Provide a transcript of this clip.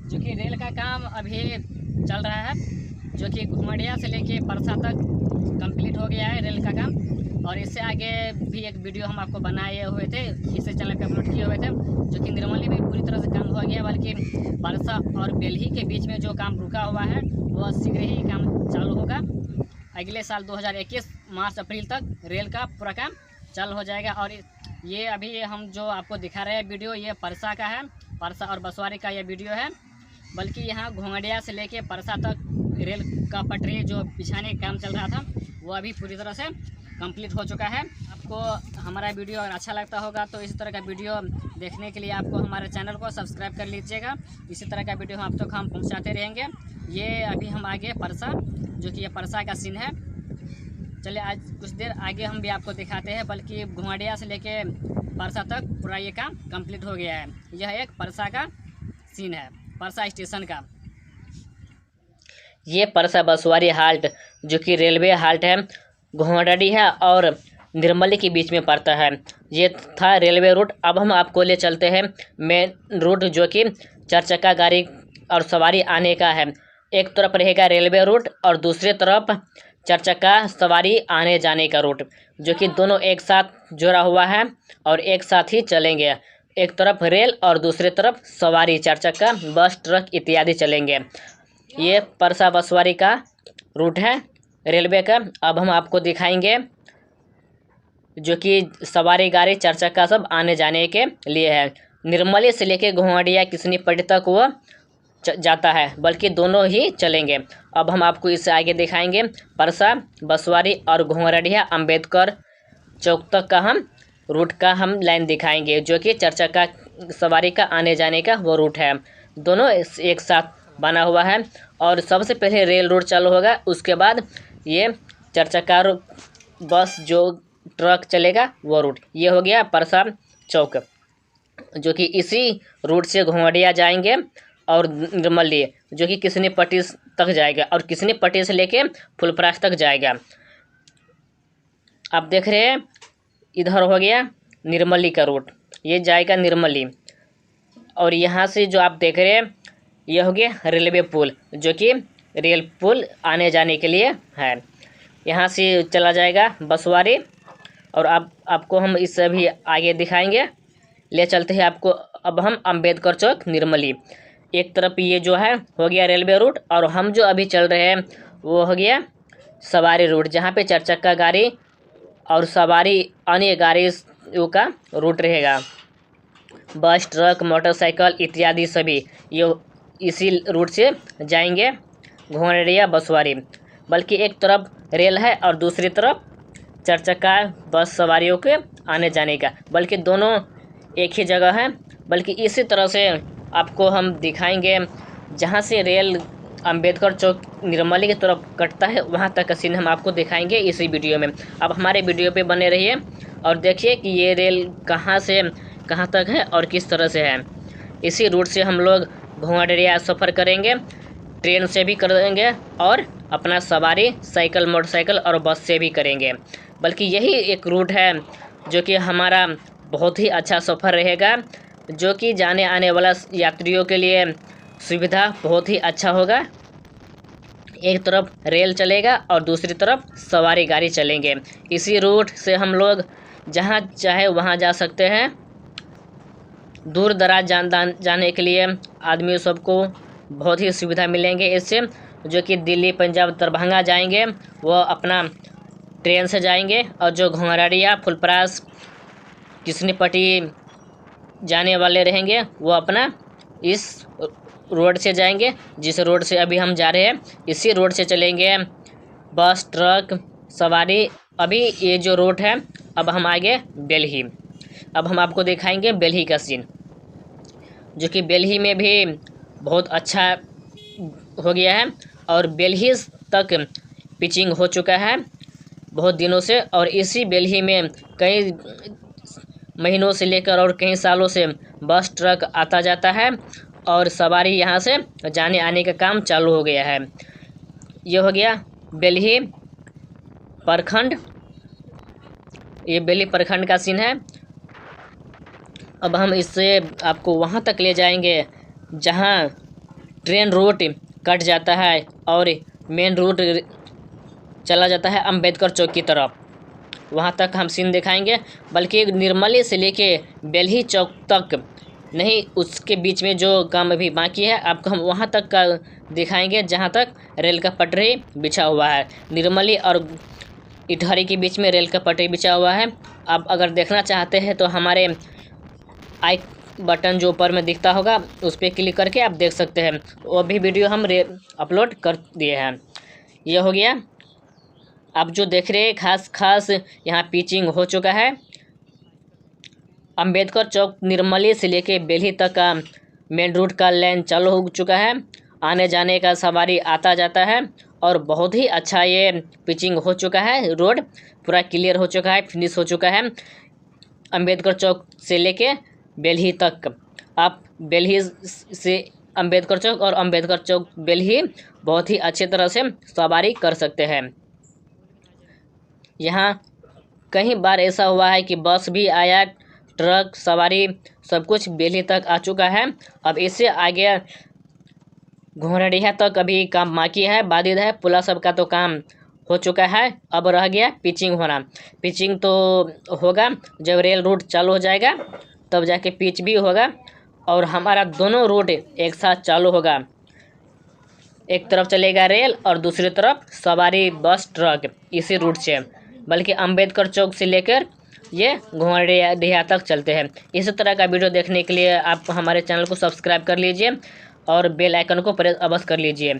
जो कि रेल का काम अभी चल रहा है, जो कि घुमड़िया से लेके परसा तक कंप्लीट हो गया है रेल का काम। और इससे आगे भी एक वीडियो हम आपको बनाए हुए थे, इसे चैनल पे अपलोड किए हुए थे, जो कि निर्मली में पूरी तरह से काम हो गया, बल्कि परसा और बेल्ही के बीच में जो काम रुका हुआ है वह शीघ्र ही काम चालू होगा। अगले साल 2021 मार्च अप्रैल तक रेल का पूरा काम चालू हो जाएगा। और ये अभी हम जो आपको दिखा रहे हैं वीडियो, ये परसा का है, परसा और बसवारी का ये वीडियो है। बल्कि यहाँ घोंगड़िया से लेके परसा तक रेल का पटरी जो बिछाने का काम चल रहा था वो अभी पूरी तरह से कंप्लीट हो चुका है। आपको हमारा वीडियो अगर अच्छा लगता होगा तो इसी तरह का वीडियो देखने के लिए आपको हमारे चैनल को सब्सक्राइब कर लीजिएगा। इसी तरह का वीडियो आप तक हम पहुँचाते रहेंगे। ये अभी हम आगे परसा, जो कि ये परसा का सीन है। चलिए आज कुछ देर आगे हम भी आपको दिखाते हैं, बल्कि घुमड़िया से लेके परसा तक पूरा ये काम कंप्लीट हो गया है। यह एक परसा का सीन है, परसा स्टेशन का। ये परसा बसवारी हाल्ट, जो कि रेलवे हाल्ट है, घोंगड़ी है और निर्मली के बीच में पड़ता है। ये था रेलवे रूट। अब हम आपको ले चलते हैं मेन रूट, जो कि 4 चक्का गाड़ी और सवारी आने का है। एक तरफ रहेगा रेलवे रूट और दूसरी तरफ 4 चक्का सवारी आने जाने का रूट, जो कि दोनों एक साथ जुड़ा हुआ है और एक साथ ही चलेंगे। एक तरफ रेल और दूसरी तरफ सवारी 4 चक्का बस ट्रक इत्यादि चलेंगे। ये परसा बसवारी का रूट है रेलवे का। अब हम आपको दिखाएंगे जो कि सवारी गाड़ी 4 चक्का सब आने जाने के लिए है। निर्मली से लेके घोंगड़िया किसनीपट्टी तक वो जाता है, बल्कि दोनों ही चलेंगे। अब हम आपको इससे आगे दिखाएंगे परसा बसवारी और घोंगड़िया अम्बेडकर चौक तक का हम रूट का हम लाइन दिखाएंगे, जो कि 4 चक्का सवारी का आने जाने का वो रूट है। दोनों एक साथ बना हुआ है। और सबसे पहले रेल रूट चालू होगा, उसके बाद ये 4 चक्का बस जो ट्रक चलेगा वो रूट। ये हो गया परसा चौक, जो कि इसी रूट से घोंगड़िया जाएंगे और निर्मली, जो कि किसनीपट्टी तक जाएगा और किसनीपट्टी से लेके फुलपरास तक जाएगा। आप देख रहे हैं इधर हो गया निर्मली का रूट, ये जाएगा निर्मली। और यहाँ से जो आप देख रहे हैं यह हो गया रेलवे पुल, जो कि रेल पुल आने जाने के लिए है। यहाँ से चला जाएगा बसवारी। और आपको हम इससे अभी आगे दिखाएंगे, ले चलते हैं आपको। अब हम अम्बेडकर चौक निर्मली, एक तरफ ये जो है हो गया रेलवे रूट, और हम जो अभी चल रहे हैं वो हो गया सवारी रूट, जहाँ पे 4 चक्का गाड़ी और सवारी अन्य गाड़ियों का रूट रहेगा। बस ट्रक मोटरसाइकिल इत्यादि सभी ये इसी रूट से जाएंगे घोंगड़िया बसवारी। बल्कि एक तरफ रेल है और दूसरी तरफ 4 चक्का बस सवारियों के आने जाने का, बल्कि दोनों एक ही जगह है। बल्कि इसी तरह से आपको हम दिखाएंगे जहाँ से रेल अम्बेडकर चौक निर्मली की तरफ कटता है, वहाँ तक का सीन हम आपको दिखाएंगे इसी वीडियो में। अब हमारे वीडियो पे बने रहिए और देखिए कि ये रेल कहाँ से कहाँ तक है और किस तरह से है। इसी रूट से हम लोग घोंगड़िया सफ़र करेंगे, ट्रेन से भी करेंगे और अपना सवारी साइकिल मोटरसाइकिल और बस से भी करेंगे। बल्कि यही एक रूट है जो कि हमारा बहुत ही अच्छा सफ़र रहेगा, जो कि जाने आने वाला यात्रियों के लिए सुविधा बहुत ही अच्छा होगा। एक तरफ रेल चलेगा और दूसरी तरफ सवारी गाड़ी चलेंगे। इसी रूट से हम लोग जहाँ चाहे वहाँ जा सकते हैं। दूर दराज जाने के लिए आदमी सबको बहुत ही सुविधा मिलेंगे इससे, जो कि दिल्ली पंजाब दरभंगा जाएंगे वो अपना ट्रेन से जाएंगे, और जो घोंगड़िया फुलपरास किसनीपट्टी जाने वाले रहेंगे वो अपना इस रोड से जाएंगे, जिस रोड से अभी हम जा रहे हैं इसी रोड से चलेंगे बस ट्रक सवारी। अभी ये जो रोड है, अब हम आगे बेल्ही। अब हम आपको दिखाएंगे बेल्ही का सीन, जो कि बेल्ही में भी बहुत अच्छा हो गया है और बेल्ही तक पिचिंग हो चुका है बहुत दिनों से। और इसी बेल्ही में कई महीनों से लेकर और कई सालों से बस ट्रक आता जाता है और सवारी यहाँ से जाने आने का काम चालू हो गया है। ये हो गया बेल्ही प्रखंड, ये बेल्ही प्रखंड का सीन है। अब हम इससे आपको वहाँ तक ले जाएंगे जहाँ ट्रेन रूट कट जाता है और मेन रूट चला जाता है अंबेडकर चौक की तरफ। वहाँ तक हम सीन दिखाएंगे, बल्कि निर्मली से लेके बेल्ही चौक तक नहीं, उसके बीच में जो काम अभी बाकी है आपको हम वहाँ तक का दिखाएंगे जहाँ तक रेल का पटरी बिछा हुआ है। निर्मली और इटहरी के बीच में रेल का पटरी बिछा हुआ है। आप अगर देखना चाहते हैं तो हमारे आई बटन जो ऊपर में दिखता होगा उस पर क्लिक करके आप देख सकते हैं, वो भी वीडियो हम अपलोड कर दिए हैं। यह हो गया। आप जो देख रहे हैं खास यहाँ पिचिंग हो चुका है। अंबेडकर चौक निर्मली से लेके बेल्ही तक का मेन रूट का लाइन चालू हो चुका है। आने जाने का सवारी आता जाता है और बहुत ही अच्छा ये पिचिंग हो चुका है। रोड पूरा क्लियर हो चुका है, फिनिश हो चुका है अंबेडकर चौक से लेके बेल्ही तक। आप बेल्ही से अंबेडकर चौक और अंबेडकर चौक बेल्ही बहुत ही अच्छे तरह से सवारी कर सकते हैं। यहाँ कई बार ऐसा हुआ है कि बस भी आया, ट्रक सवारी सब कुछ बेल्ही तक आ चुका है। अब इससे आगे घोंघरडिहा तक अभी काम बाकी है, बाधित है। पुला सब का तो काम हो चुका है, अब रह गया पिचिंग होना। पिचिंग तो होगा जब रेल रूट चालू हो जाएगा, तब जाके पिच भी होगा और हमारा दोनों रूट एक साथ चालू होगा। एक तरफ चलेगा रेल और दूसरी तरफ सवारी बस ट्रक इसी रूट से, बल्कि अंबेडकर चौक से लेकर ये घोंघरडिहा तक चलते हैं। इसी तरह का वीडियो देखने के लिए आप हमारे चैनल को सब्सक्राइब कर लीजिए और बेल आइकन को प्रेस अवश्य कर लीजिए।